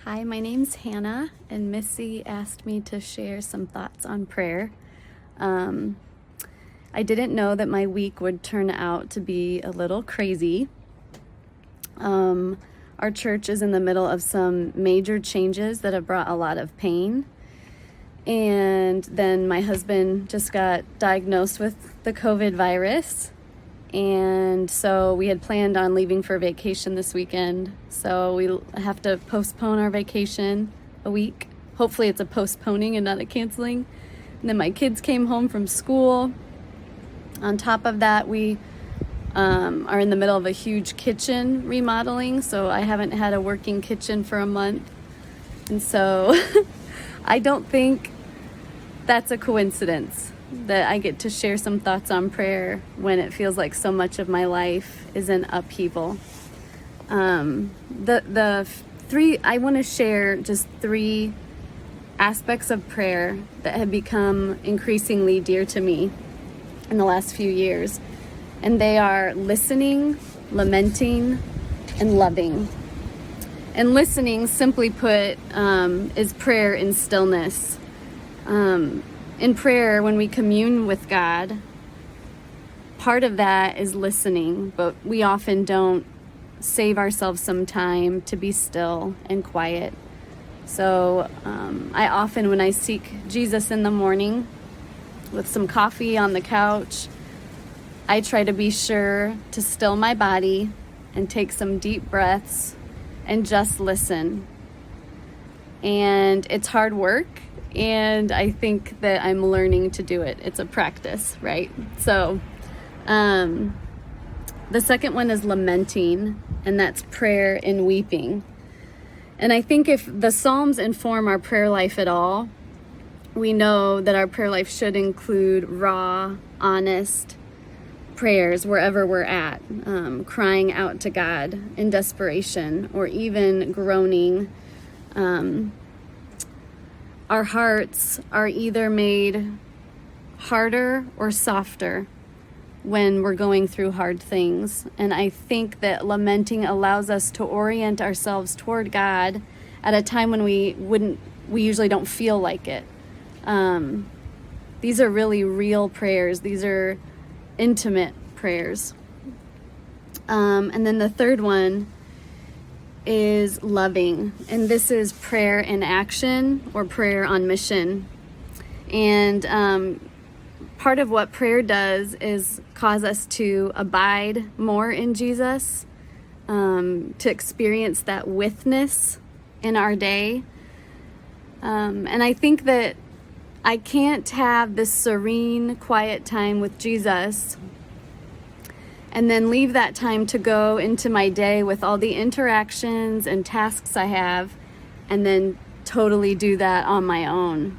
Hi, my name's Hannah, and Missy asked me to share some thoughts on prayer. I didn't know that my week would turn out to be a little crazy. Our church is in the middle of some major changes that have brought a lot of pain. And then my husband just got diagnosed with the COVID virus. And so we had planned on leaving for vacation this weekend. So we have to postpone our vacation a week. Hopefully it's a postponing and not a canceling. And then my kids came home from school. On top of that, we are in the middle of a huge kitchen remodeling. So I haven't had a working kitchen for a month. And so I don't think that's a coincidence that I get to share some thoughts on prayer when it feels like so much of my life is in upheaval. I want to share just 3 aspects of prayer that have become increasingly dear to me in the last few years. And they are listening, lamenting, and loving. And listening, simply put, is prayer in stillness. In prayer, when we commune with God, part of that is listening, but we often don't save ourselves some time to be still and quiet. So I often, when I seek Jesus in the morning with some coffee on the couch, I try to be sure to still my body and take some deep breaths and just listen. And it's hard work. And I think that I'm learning to do it. It's a practice, right? So the second one is lamenting, and that's prayer and weeping. And I think if the Psalms inform our prayer life at all, we know that our prayer life should include raw, honest prayers wherever we're at, crying out to God in desperation or even groaning. Our hearts are either made harder or softer when we're going through hard things. And I think that lamenting allows us to orient ourselves toward God at a time when we usually don't feel like it. These are really real prayers. These are intimate prayers. And then the third one is loving, and this is prayer in action or prayer on mission. And part of what prayer does is cause us to abide more in Jesus, to experience that withness in our day. And I think that I can't have this serene, quiet time with Jesus and then leave that time to go into my day with all the interactions and tasks I have, and then totally do that on my own.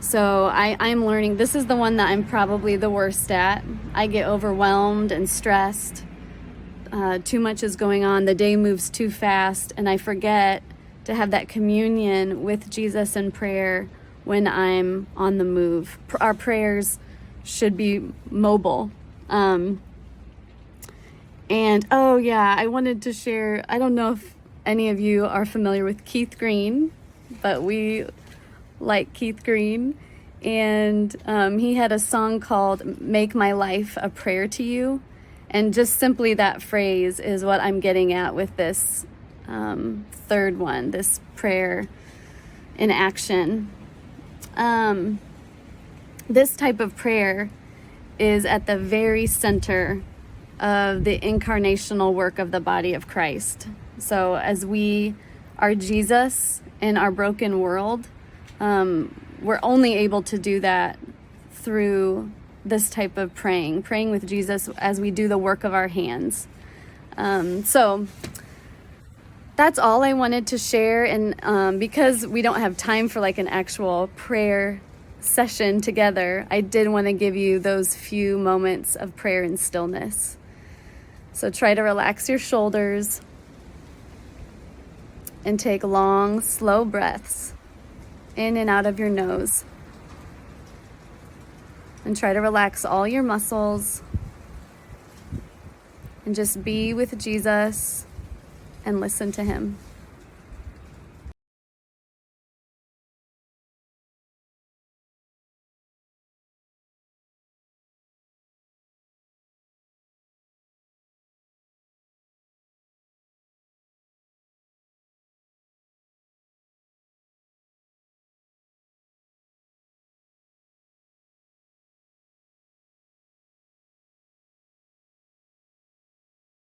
So I'm learning. This is the one that I'm probably the worst at. I get overwhelmed and stressed. Too much is going on. The day moves too fast, and I forget to have that communion with Jesus in prayer when I'm on the move. Our prayers should be mobile. And I wanted to share, I don't know if any of you are familiar with Keith Green, but we like Keith Green. And he had a song called Make My Life a Prayer to You. And just simply that phrase is what I'm getting at with this third one, this prayer in action. This type of prayer is at the very center of the incarnational work of the body of Christ. So as we are Jesus in our broken world, we're only able to do that through this type of praying with Jesus as we do the work of our hands. So that's all I wanted to share. And because we don't have time for like an actual prayer session together, I did want to give you those few moments of prayer and stillness. So try to relax your shoulders and take long, slow breaths in and out of your nose. And try to relax all your muscles and just be with Jesus and listen to him.